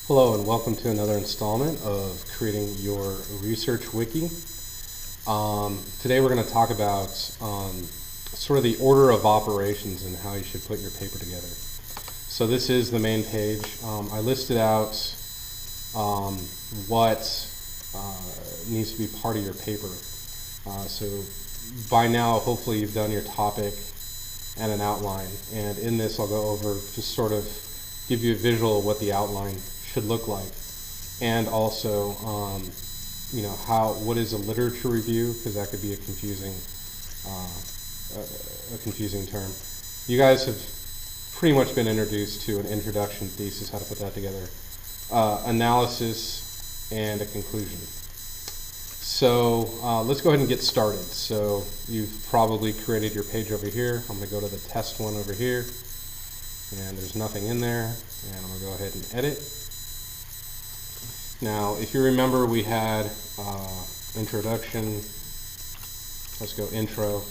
Hello and welcome to another installment of creating your research wiki. Today we're going to talk about sort of the order of operations and how you should put your paper together. So this is the main page. I listed out what needs to be part of your paper. So by now hopefully you've done your topic and an outline, and in this I'll go over just sort of give you a visual of what the outline should look like, and also what is a literature review, because that could be a confusing term. You guys have pretty much been introduced to an introduction, thesis, how to put that together, analysis, and a conclusion. So let's go ahead and get started. So you've probably created your page over here. I'm going to go to the test one over here, and there's nothing in there, and I'm going to go ahead and edit. Now, if you remember, we had introduction. Let's go intro,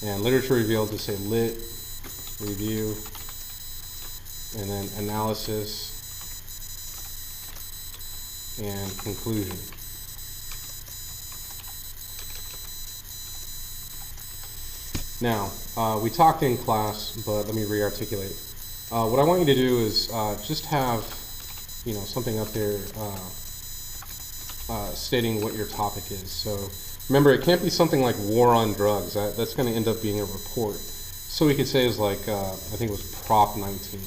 and literature review. Just say lit review, and then analysis and conclusion. Now, we talked in class, but let me re-articulate. What I want you to do is just have something up there stating what your topic is. So remember, it can't be something like war on drugs. That's going to end up being a report. So we could say is like, I think it was Prop 19,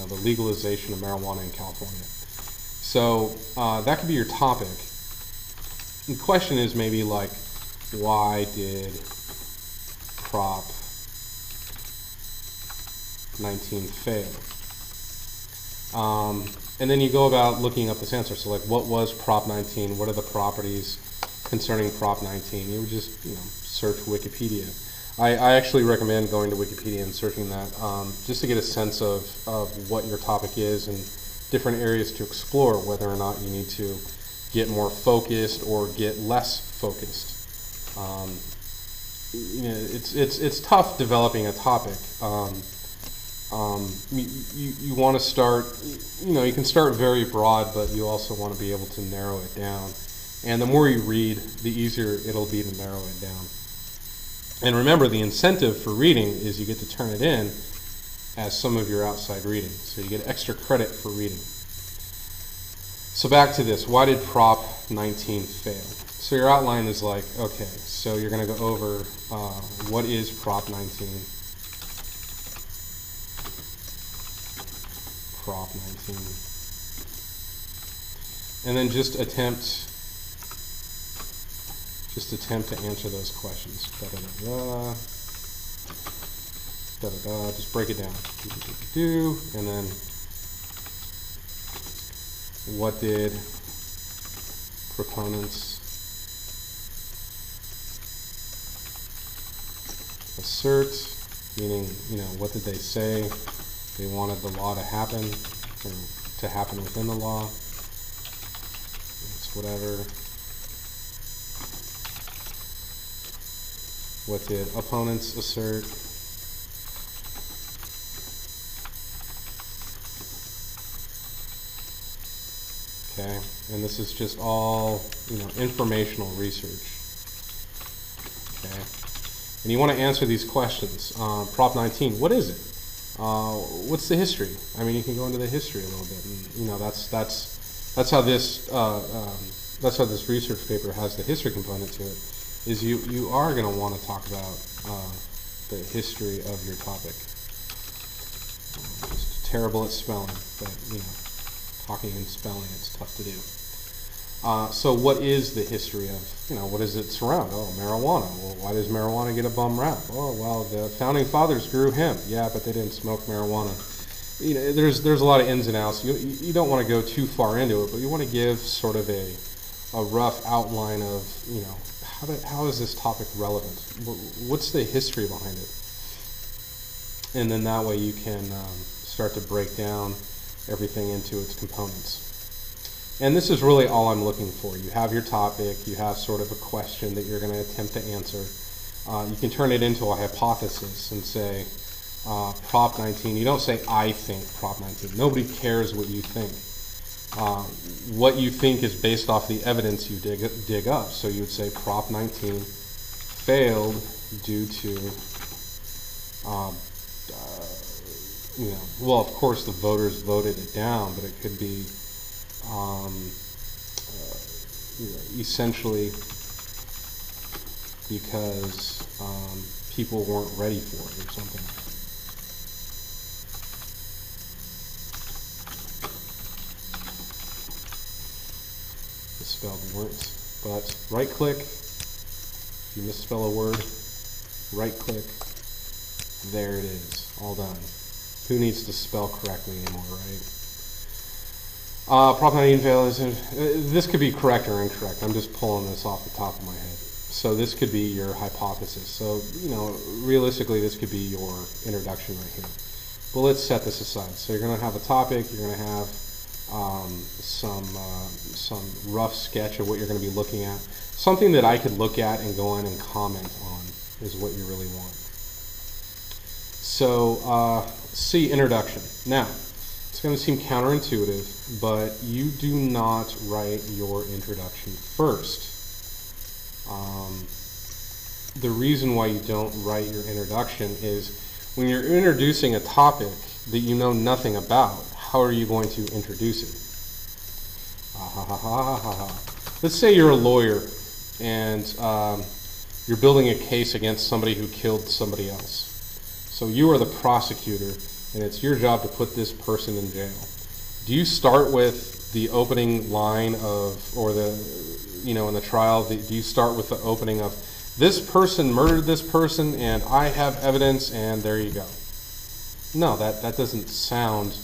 the legalization of marijuana in California. So that could be your topic. The question is maybe like, why did Prop 19 fail? And then you go about looking up this answer. So like, what was Prop 19? What are the properties concerning Prop 19? You would just search Wikipedia. I actually recommend going to Wikipedia and searching that just to get a sense of what your topic is and different areas to explore, whether or not you need to get more focused or get less focused. It's tough developing a topic. You want to start, you can start very broad, but you also want to be able to narrow it down. And the more you read, the easier it'll be to narrow it down. And remember, the incentive for reading is you get to turn it in as some of your outside reading. So you get extra credit for reading. So back to this. Why did Prop 19 fail? So your outline is like, okay, so you're going to go over what is Prop 19. Prop 19. And then just attempt to answer those questions. Just break it down. And then what did proponents assert? Meaning, what did they say they wanted the law to happen, or to happen within the law? It's whatever. What did opponents assert? Okay, and this is just all, informational research. Okay, and you want to answer these questions. Prop 19, what is it? What's the history? I mean, you can go into the history a little bit, and that's how this research paper has the history component to it. Is you are going to want to talk about the history of your topic. Just terrible at spelling, but talking and spelling, it's tough to do. So what is the history of, what does it surround? Oh, marijuana. Well, why does marijuana get a bum rap? Oh, well, the founding fathers grew hemp. Yeah, but they didn't smoke marijuana. There's a lot of ins and outs. You don't want to go too far into it, but you want to give sort of a rough outline of, how is this topic relevant? What's the history behind it? And then that way you can start to break down everything into its components. And this is really all I'm looking for. You have your topic, you have sort of a question that you're going to attempt to answer. You can turn it into a hypothesis and say, Prop 19, you don't say, I think Prop 19. Nobody cares what you think. what you think is based off the evidence you dig up. So you would say Prop 19 failed due to, well, of course the voters voted it down, but it could be essentially because people weren't ready for it or something. Misspelled weren't, but right click, if you misspell a word, right click, there it is, all done. Who needs to spell correctly anymore, right? Prop 19 fails. This could be correct or incorrect. I'm just pulling this off the top of my head. So this could be your hypothesis. So, realistically, this could be your introduction right here. But let's set this aside. So you're going to have a topic. You're going to have some rough sketch of what you're going to be looking at. Something that I could look at and go in and comment on is what you really want. So, see introduction. Now, it's going to seem counterintuitive, but you do not write your introduction first. The reason why you don't write your introduction is when you're introducing a topic that you know nothing about, how are you going to introduce it? Let's say you're a lawyer and you're building a case against somebody who killed somebody else. So you are the prosecutor, and it's your job to put this person in jail. Do you start with the opening line of, or the, in the trial, do you start with the opening of, this person murdered this person, and I have evidence, and there you go? No, that doesn't sound,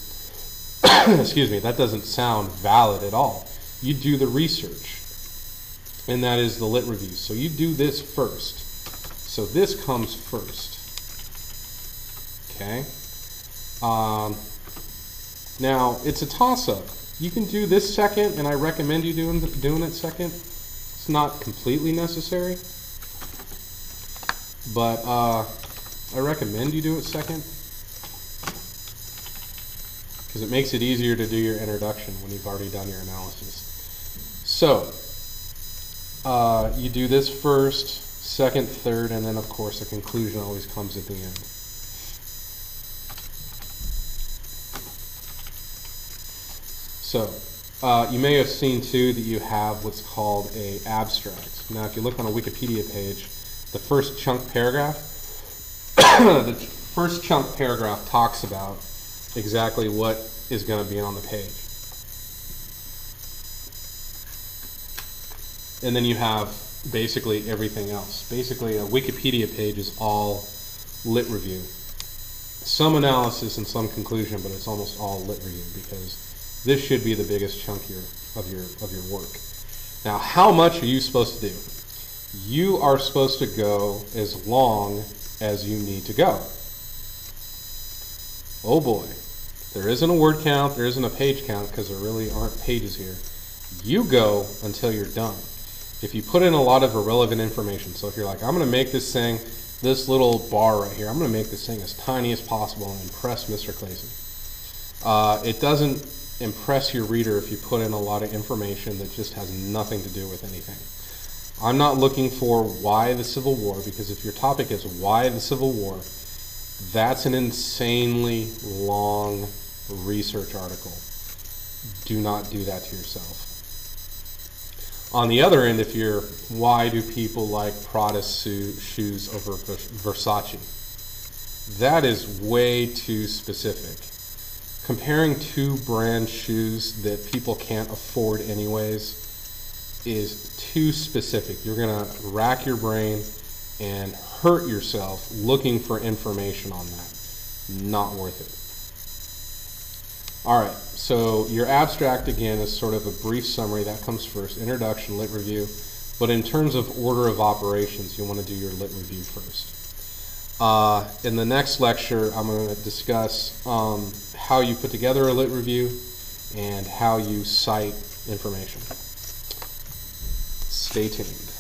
excuse me, that doesn't sound valid at all. You do the research, and that is the lit review. So you do this first. So this comes first. Okay? Now, it's a toss-up. You can do this second, and I recommend you doing it second. It's not completely necessary, but I recommend you do it second because it makes it easier to do your introduction when you've already done your analysis. So, you do this first, second, third, and then of course the conclusion always comes at the end. So, you may have seen too that you have what's called an abstract. Now, if you look on a Wikipedia page, the first chunk paragraph, talks about exactly what is going to be on the page. And then you have basically everything else. Basically, a Wikipedia page is all lit review. Some analysis and some conclusion, but it's almost all lit review because this should be the biggest chunk of your work. Now, how much are you supposed to do? You are supposed to go as long as you need to go. Oh boy, there isn't a word count, there isn't a page count because there really aren't pages here. You go until you're done. If you put in a lot of irrelevant information, so if you're like, I'm going to make this thing, this little bar right here, I'm going to make this thing as tiny as possible and impress Mr. Clayson. It doesn't impress your reader if you put in a lot of information that just has nothing to do with anything. I'm not looking for why the Civil War, because if your topic is why the Civil War, that's an insanely long research article. Do not do that to yourself. On the other end, if you're, why do people like Prada shoes over Versace? That is way too specific. Comparing two brand shoes that people can't afford anyways is too specific. You're going to rack your brain and hurt yourself looking for information on that. Not worth it. Alright, so your abstract again is sort of a brief summary. That comes first. Introduction, lit review. But in terms of order of operations, you want to do your lit review first. In the next lecture, I'm going to discuss how you put together a lit review and how you cite information. Stay tuned.